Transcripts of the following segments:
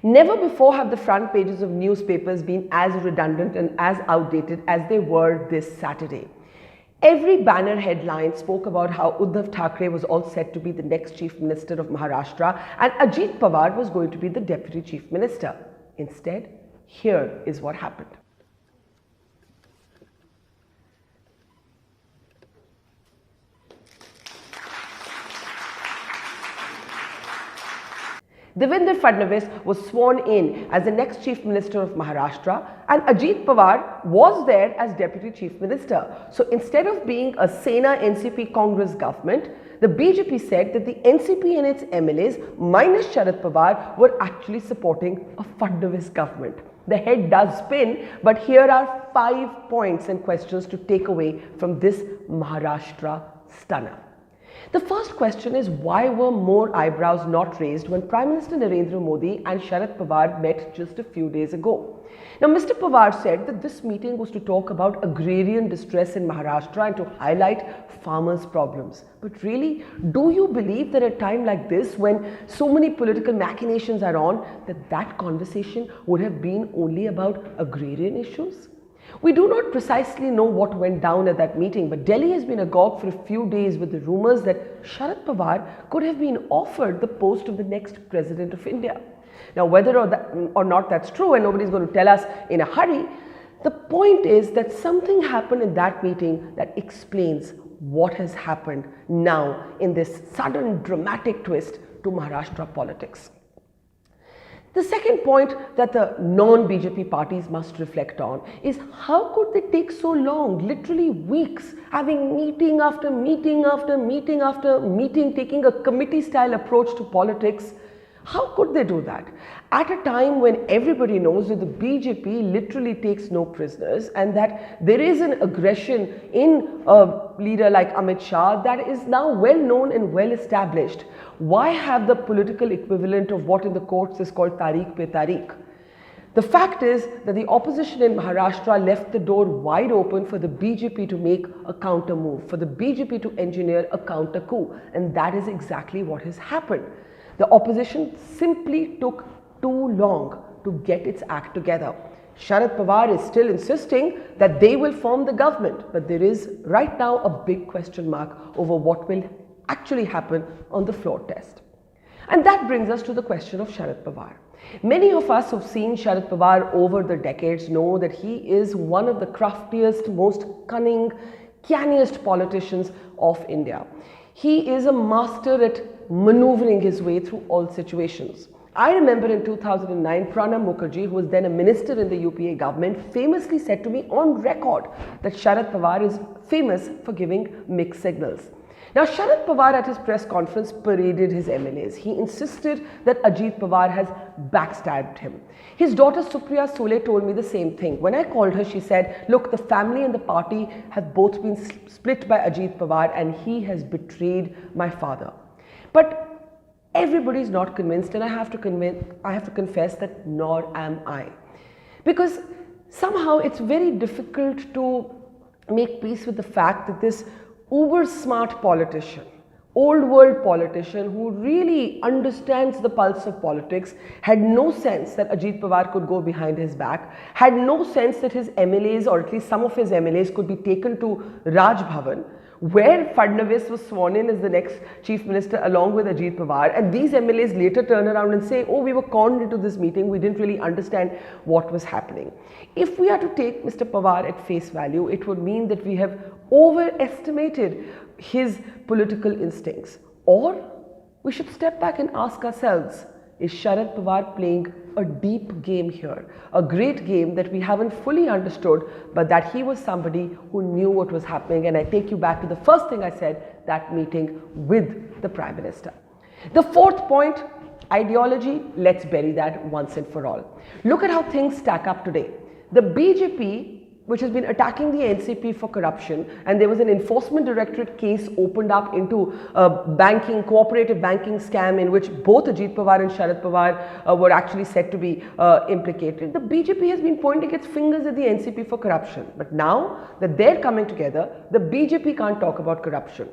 Never before have the front pages of newspapers been as redundant and as outdated as they were this Saturday. Every banner headline spoke about how Uddhav Thackeray was all set to be the next Chief Minister of Maharashtra and Ajit Pawar was going to be the Deputy Chief Minister. Instead, here is what happened. Devendra Fadnavis was sworn in as the next Chief Minister of Maharashtra and Ajit Pawar was there as Deputy Chief Minister. So instead of being a Sena NCP Congress government, the BJP said that the NCP and its MLAs minus Sharad Pawar were actually supporting a Fadnavis government. The head does spin, but here are 5 points and questions to take away from this Maharashtra stunner. The first question is, why were more eyebrows not raised when Prime Minister Narendra Modi and Sharad Pawar met just a few days ago? Now, Mr. Pawar said that this meeting was to talk about agrarian distress in Maharashtra and to highlight farmers' problems. But really, do you believe that at a time like this, when so many political machinations are on, that conversation would have been only about agrarian issues? We do not precisely know what went down at that meeting, but Delhi has been agog for a few days with the rumours that Sharad Pawar could have been offered the post of the next President of India. Now, whether or not that's true, and nobody is going to tell us in a hurry, the point is that something happened in that meeting that explains what has happened now in this sudden dramatic twist to Maharashtra politics. The second point that the non-BJP parties must reflect on is how could they take so long, literally weeks, having meeting after meeting after meeting after meeting, taking a committee-style approach to politics. How could they do that? At a time when everybody knows that the BJP literally takes no prisoners and that there is an aggression in a leader like Amit Shah that is now well known and well established. Why have the political equivalent of what in the courts is called Tariq pe Tariq? The fact is that the opposition in Maharashtra left the door wide open for the BJP to make a counter move, for the BJP to engineer a counter coup, and that is exactly what has happened. The opposition simply took too long to get its act together. Sharad Pawar is still insisting that they will form the government, but there is right now a big question mark over what will actually happen on the floor test. And that brings us to the question of Sharad Pawar. Many of us who've seen Sharad Pawar over the decades know that he is one of the craftiest, most cunning, canniest politicians of India. He is a master at maneuvering his way through all situations. I remember in 2009, Pranab Mukherjee, who was then a minister in the UPA government, famously said to me on record that Sharad Pawar is famous for giving mixed signals. Now, Sharad Pawar at his press conference paraded his MLAs. He insisted that Ajit Pawar has backstabbed him. His daughter Supriya Sule told me the same thing. When I called her, she said, look, the family and the party have both been split by Ajit Pawar and he has betrayed my father. But everybody is not convinced, and I have to confess that nor am I. Because somehow it's very difficult to make peace with the fact that this uber smart politician, old world politician who really understands the pulse of politics had no sense that Ajit Pawar could go behind his back, had no sense that his MLAs, or at least some of his MLAs, could be taken to Raj Bhavan, where Fadnavis was sworn in as the next Chief Minister along with Ajit Pawar, and these MLAs later turn around and say, oh, we were conned into this meeting, we didn't really understand what was happening. If we are to take Mr. Pawar at face value, it would mean that we have overestimated his political instincts. Or we should step back and ask ourselves, is Sharad Pawar playing a deep game here? A great game that we haven't fully understood, but that he was somebody who knew what was happening. And I take you back to the first thing I said, that meeting with the Prime Minister. The fourth point, ideology, let's bury that once and for all. Look at how things stack up today. The BJP, which has been attacking the NCP for corruption, and there was an enforcement directorate case opened up into a cooperative banking scam in which both Ajit Pawar and Sharad Pawar were actually said to be implicated. The BJP has been pointing its fingers at the NCP for corruption. But now that they're coming together, the BJP can't talk about corruption.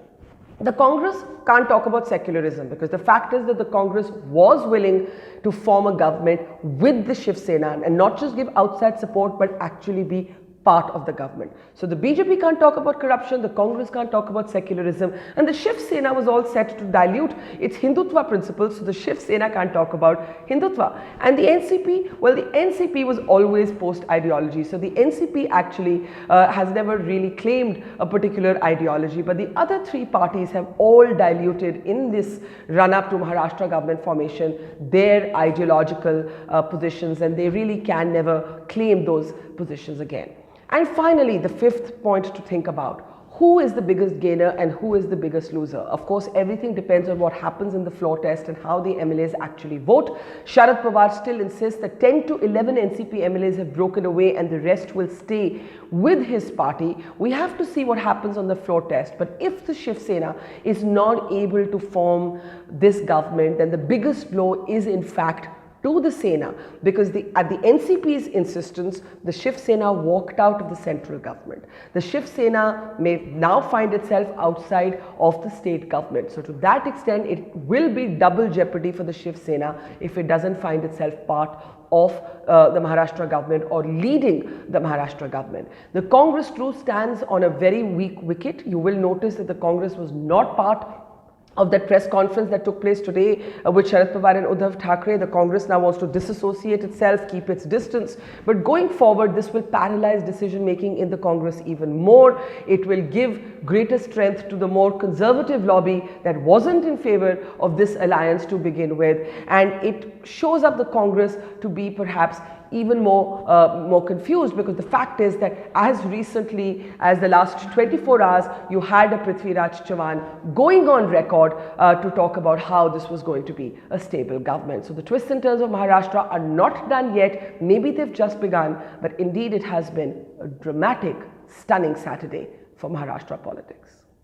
The Congress can't talk about secularism because the fact is that the Congress was willing to form a government with the Shiv Sena and not just give outside support but actually be part of the government. So the BJP can't talk about corruption, the Congress can't talk about secularism, and the Shiv Sena was all set to dilute its Hindutva principles, so the Shiv Sena can't talk about Hindutva. And the NCP, well, the NCP was always post-ideology, so the NCP actually has never really claimed a particular ideology, but the other three parties have all diluted in this run-up to Maharashtra government formation their ideological positions, and they really can never claim those positions again. And finally, the fifth point to think about: who is the biggest gainer and who is the biggest loser? Of course, everything depends on what happens in the floor test and how the MLAs actually vote. Sharad Pawar still insists that 10 to 11 NCP MLAs have broken away and the rest will stay with his party. We have to see what happens on the floor test. But if the Shiv Sena is not able to form this government, then the biggest blow is in fact to the Sena, because at the NCP's insistence, the Shiv Sena walked out of the central government. The Shiv Sena may now find itself outside of the state government. So to that extent, it will be double jeopardy for the Shiv Sena if it doesn't find itself part of the Maharashtra government or leading the Maharashtra government. The Congress too stands on a very weak wicket. You will notice that the Congress was not part of that press conference that took place today with Sharad Pawar and Uddhav Thackeray. The Congress now wants to disassociate itself, keep its distance. But going forward, this will paralyze decision making in the Congress even more. It will give greater strength to the more conservative lobby that wasn't in favor of this alliance to begin with. And it shows up the Congress to be perhaps even more confused, because the fact is that as recently as the last 24 hours, you had a Prithviraj Chavan going on record to talk about how this was going to be a stable government. So the twists and turns of Maharashtra are not done yet. Maybe they've just begun, but indeed it has been a dramatic, stunning Saturday for Maharashtra politics.